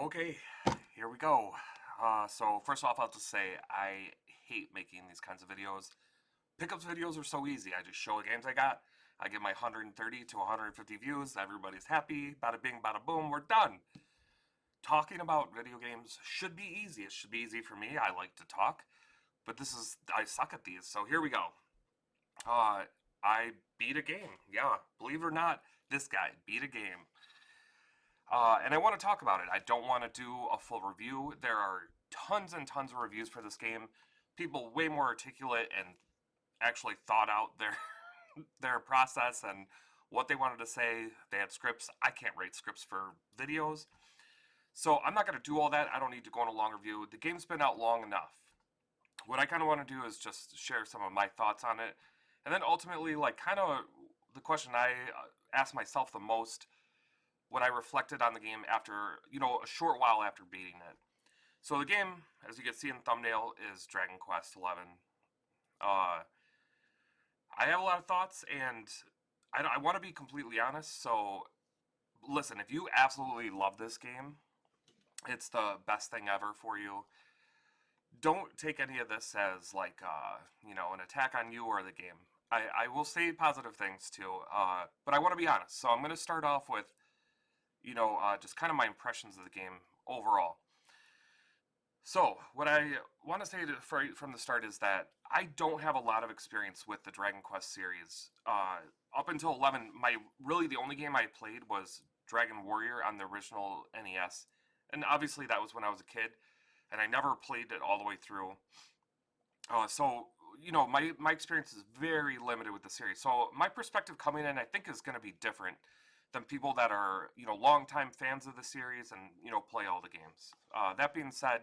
Okay, here we go. So first off, I'll just say I hate making these kinds of videos. Pickups videos are so easy. I just show the games I got. I get my 130 to 150 views. Everybody's happy. Bada bing, bada boom. We're done. Talking about video games should be easy. It should be easy for me. I like to talk, but I suck at these. So here we go. Uh, I beat a game. Yeah, believe it or not, this guy beat a game. And I want to talk about it. I don't want to do a full review. There are tons and tons of reviews for this game. People way more articulate and actually thought out their their process and what they wanted to say. They had scripts. I can't write scripts for videos. So I'm not going to do all that. I don't need to go on a long review. The game's been out long enough. What I kind of want to do is just share some of my thoughts on it. And then ultimately, like, kind of the question I ask myself the most when I reflected on the game after, a short while after beating it. So the game, as you can see in the thumbnail, is Dragon Quest XI. Uh, I have a lot of thoughts, and I want to be completely honest. So listen, if you absolutely love this game, it's the best thing ever for you. Don't take any of this as like, an attack on you or the game. I will say positive things too, but I want to be honest. So I'm going to start off with, just kind of my impressions of the game overall. So, what I want to say from the start is that I don't have a lot of experience with the Dragon Quest series. Up until 11, really the only game I played was Dragon Warrior on the original NES, and obviously that was when I was a kid, and I never played it all the way through. My experience is very limited with the series. So my perspective coming in, I think, is going to be different than people that are longtime fans of the series and play all the games. That being said,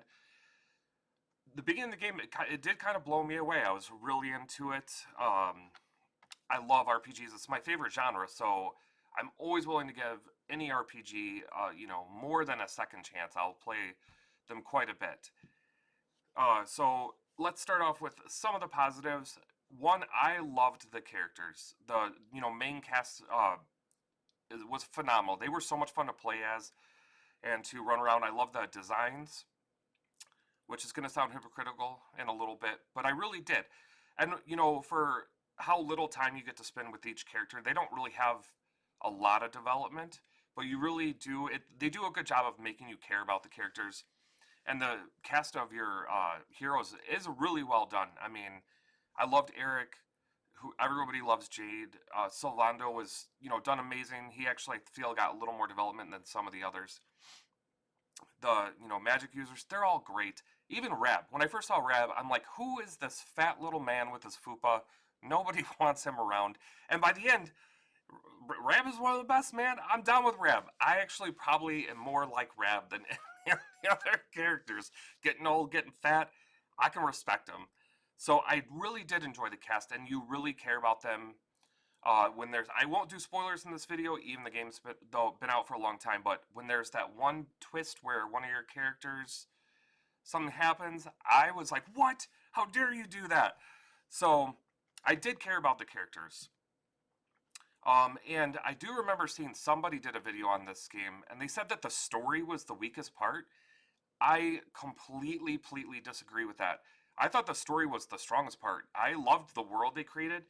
the beginning of the game, it did kind of blow me away. I was really into it. I love RPGs. It's my favorite genre, so I'm always willing to give any RPG, more than a second chance. I'll play them quite a bit. So let's start off with some of the positives. One, I loved the characters. The main cast was phenomenal. They were so much fun to play as and to run around. I love the designs, which is going to sound hypocritical in a little bit, but I really did. And for how little time you get to spend with each character, they don't really have a lot of development, but you really do it. They do a good job of making you care about the characters, and the cast of your heroes is really well done. I mean, I loved Eric. Who everybody loves Jade. Sylvando was done amazing. He actually, I feel, got a little more development than some of the others. The magic users, they're all great. Even Rab. When I first saw Rab, I'm like, who is this fat little man with his fupa? Nobody wants him around. And by the end, Rab is one of the best, man. I'm down with Rab. I actually probably am more like Rab than any of the other characters. Getting old, getting fat, I can respect them. So I really did enjoy the cast, and you really care about them. I won't do spoilers in this video, even the game's been out for a long time, but when there's that one twist where one of your characters, something happens, I was like, what? How dare you do that? So I did care about the characters. And I do remember seeing somebody did a video on this game, and they said that the story was the weakest part. I completely disagree with that. I thought the story was the strongest part. I loved the world they created,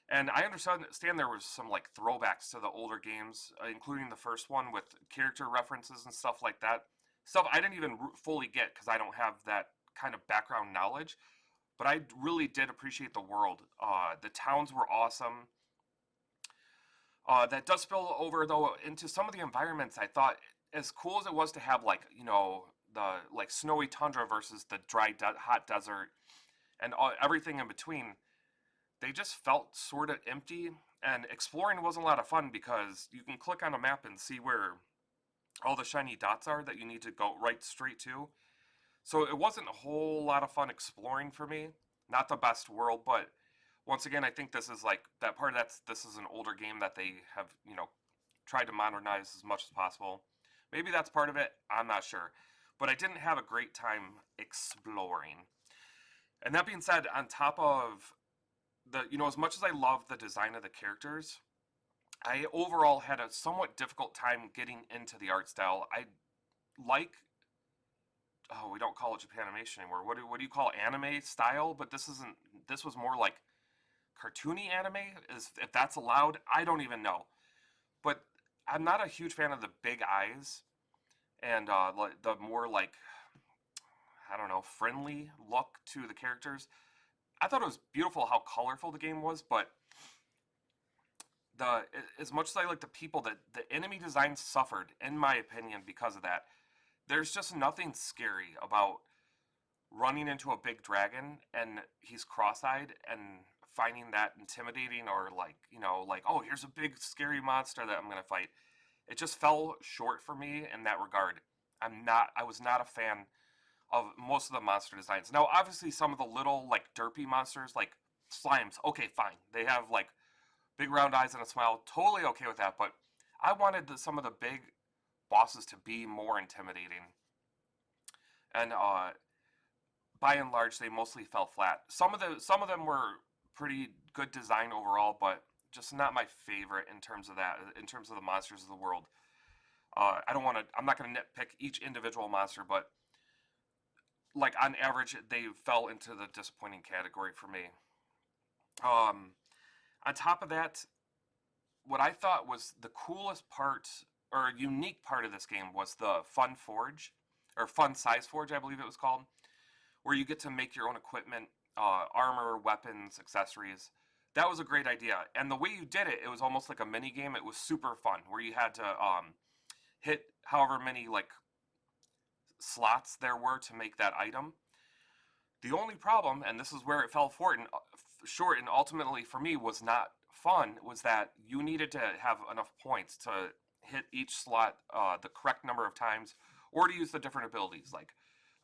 and I understand there was some like throwbacks to the older games, including the first one with character references and stuff like that. Stuff I didn't even fully get because I don't have that kind of background knowledge. But I really did appreciate the world. The towns were awesome. That does spill over though into some of the environments. I thought, as cool as it was to have like the like snowy tundra versus the hot desert and everything in between, they just felt sort of empty. And exploring wasn't a lot of fun because you can click on a map and see where all the shiny dots are that you need to go right straight to. So it wasn't a whole lot of fun exploring for me. Not the best world, but once again, I think this is like that part of this is an older game that they have, tried to modernize as much as possible. Maybe that's part of it. I'm not sure. But I didn't have a great time exploring. And that being said, on top of as much as I love the design of the characters, I overall had a somewhat difficult time getting into the art style. like, oh, we don't call it Japanimation anymore. What do you call anime style? But this isn't. This was more like cartoony anime. Is if that's allowed? I don't even know. But I'm not a huge fan of the big eyes and like the more like, I don't know, friendly look to the characters. I thought it was beautiful how colorful the game was, but the as much as I like the people, that the enemy design suffered, in my opinion, because of that. There's just nothing scary about running into a big dragon and he's cross-eyed and finding that intimidating, or like, like, oh, here's a big scary monster that I'm gonna fight. It just fell short for me in that regard. I was not a fan of most of the monster designs. Now, obviously, some of the little like derpy monsters, like slimes, okay, fine. They have like big round eyes and a smile. Totally okay with that. But I wanted some of the big bosses to be more intimidating. And by and large, they mostly fell flat. Some of them were pretty good design overall, but just not my favorite in terms of that. In terms of the monsters of the world, I don't want to. I'm not going to nitpick each individual monster, but like on average, they fell into the disappointing category for me. Um, on top of that, what I thought was the coolest part or unique part of this game was the Fun Forge, or Fun Size Forge, I believe it was called, where you get to make your own equipment, armor, weapons, accessories. That was a great idea, and the way you did it, it was almost like a mini game. It was super fun, where you had to hit however many like slots there were to make that item. The only problem, and this is where it fell short, and ultimately for me was not fun, was that you needed to have enough points to hit each slot the correct number of times, or to use the different abilities, like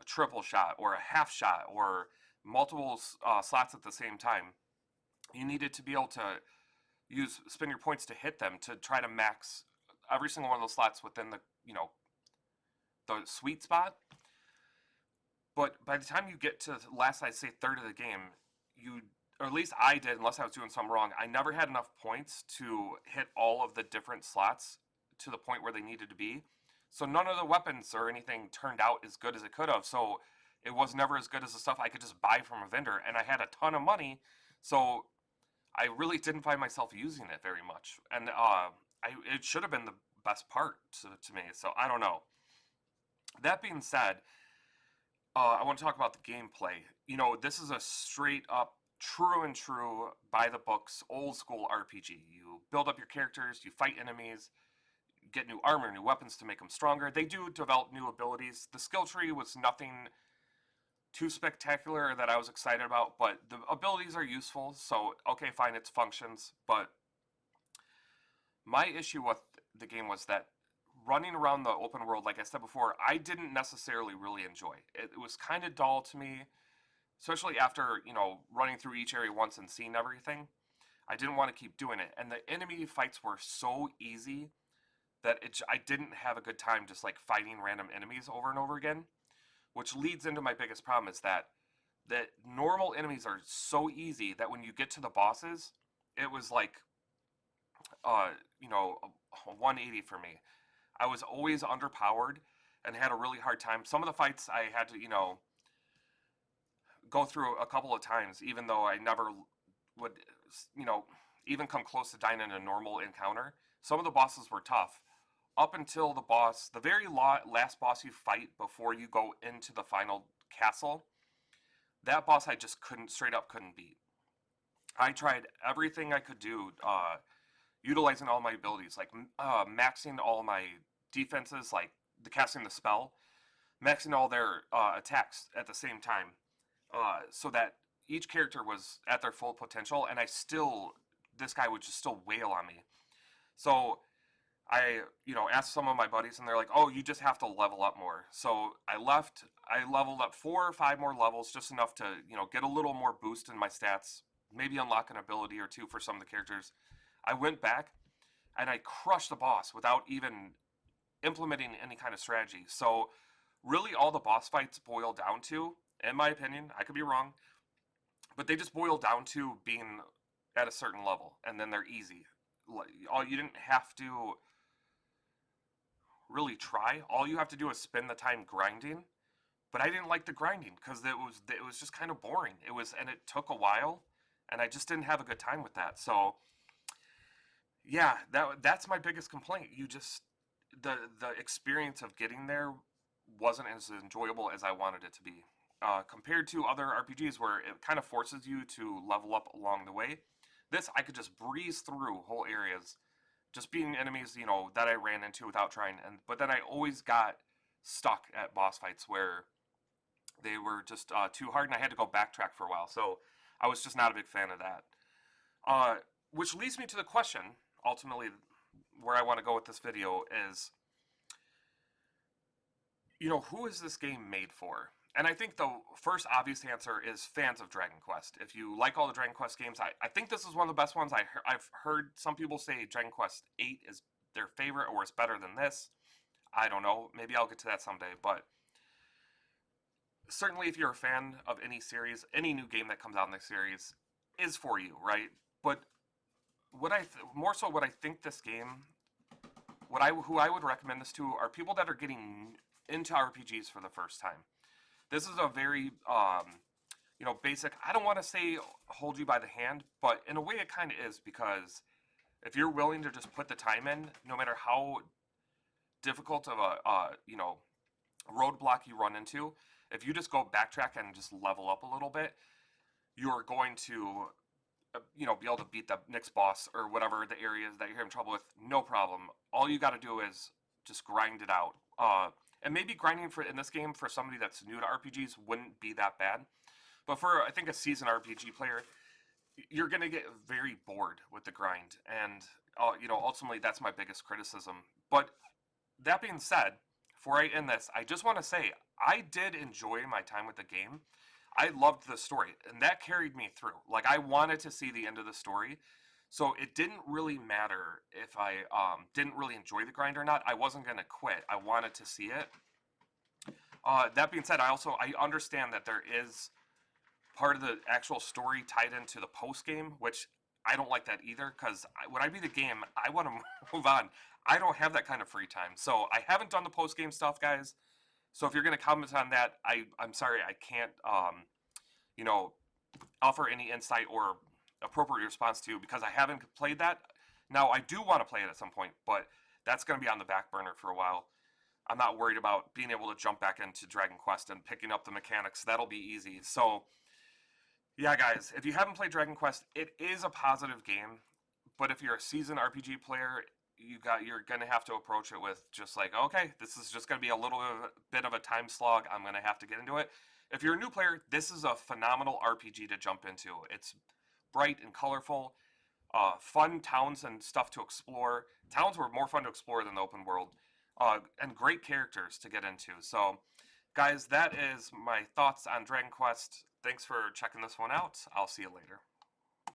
a triple shot or a half shot or multiple slots at the same time. You needed to be able to spend your points to hit them, to try to max every single one of those slots within the sweet spot. But by the time you get to last, I'd say third of the game, you, or at least I did, unless I was doing something wrong, I never had enough points to hit all of the different slots to the point where they needed to be. So none of the weapons or anything turned out as good as it could have. So it was never as good as the stuff I could just buy from a vendor, and I had a ton of money, so I really didn't find myself using it very much. And it should have been the best part to me. So I don't know. That being said, I want to talk about the gameplay. This is a straight up, true and true, by the books, old school RPG. You build up your characters, you fight enemies, you get new armor, new weapons to make them stronger. They do develop new abilities. The skill tree was nothing too spectacular that I was excited about, but the abilities are useful. So, okay, fine, it's functions. But my issue with the game was that running around the open world, like I said before, I didn't necessarily really enjoy. It was kind of dull to me, especially after, running through each area once and seeing everything. I didn't want to keep doing it. And the enemy fights were so easy that I didn't have a good time just like fighting random enemies over and over again, which leads into my biggest problem, is that normal enemies are so easy that when you get to the bosses, it was like, uh, a 180 for me. I was always underpowered and had a really hard time. Some of the fights I had to, go through a couple of times, even though I never would, you know, even come close to dying in a normal encounter. Some of the bosses were tough. Up until the very last boss you fight before you go into the final castle, that boss I just straight up couldn't beat. I tried everything I could do, utilizing all my abilities, like maxing all my defenses, like casting the spell, maxing all their attacks at the same time, so that each character was at their full potential, and this guy would just still wail on me. So I, asked some of my buddies, and they're like, "Oh, you just have to level up more." So I left. I leveled up 4 or 5 more levels, just enough to, get a little more boost in my stats, maybe unlock an ability or two for some of the characters. I went back and I crushed the boss without even implementing any kind of strategy. So really, all the boss fights boil down to, in my opinion, I could be wrong, but they just boil down to being at a certain level, and then they're easy. You didn't have to really try. All you have to do is spend the time grinding. But I didn't like the grinding because it was just kind of boring. And it took a while, and I just didn't have a good time with that. So yeah, that's my biggest complaint. The experience of getting there wasn't as enjoyable as I wanted it to be. Compared to other RPGs where it kind of forces you to level up along the way, this I could just breeze through whole areas, just being enemies, that I ran into without trying. But then I always got stuck at boss fights where they were just too hard, and I had to go backtrack for a while. So I was just not a big fan of that. Uh, which leads me to the question, ultimately, where I want to go with this video is, who is this game made for? And I think the first obvious answer is fans of Dragon Quest. If you like all the Dragon Quest games, I think this is one of the best ones. I've heard some people say Dragon Quest 8 is their favorite or is better than this. I don't know. Maybe I'll get to that someday. But certainly if you're a fan of any series, any new game that comes out in the series is for you, right? But more so what I think this game, who I would recommend this to are people that are getting into RPGs for the first time. This is a very basic. I don't want to say hold you by the hand, but in a way it kind of is, because if you're willing to just put the time in, no matter how difficult of a roadblock you run into, if you just go backtrack and just level up a little bit, you're going to be able to beat the next boss or whatever the areas that you're having trouble with, no problem. All you got to do is just grind it out. And maybe grinding in this game for somebody that's new to RPGs wouldn't be that bad. But for, I think, a seasoned RPG player, you're going to get very bored with the grind. And, ultimately that's my biggest criticism. But that being said, before I end this, I just want to say I did enjoy my time with the game. I loved the story, and that carried me through. Like, I wanted to see the end of the story, so it didn't really matter if I didn't really enjoy the grind or not. I wasn't gonna quit. I wanted to see it. That being said, I understand that there is part of the actual story tied into the post game, which I don't like that either. Because when I beat the game, I want to move on. I don't have that kind of free time, so I haven't done the post game stuff, guys. So if you're going to comment on that, I'm sorry, I can't, you know, offer any insight or appropriate response to, because I haven't played that. Now, I do want to play it at some point, but that's going to be on the back burner for a while. I'm not worried about being able to jump back into Dragon Quest and picking up the mechanics. That'll be easy. So, yeah, guys, if you haven't played Dragon Quest, it is a positive game. But if you're a seasoned RPG player, you're gonna have to approach it with just like, okay, this is just gonna be a little bit of a time slog. I'm gonna have to get into it. If you're a new player, this is a phenomenal RPG to jump into. It's bright and colorful, fun towns and stuff to explore. Towns were more fun to explore than the open world, and great characters to get into. So, guys, that is my thoughts on Dragon Quest. Thanks for checking this one out. I'll see you later.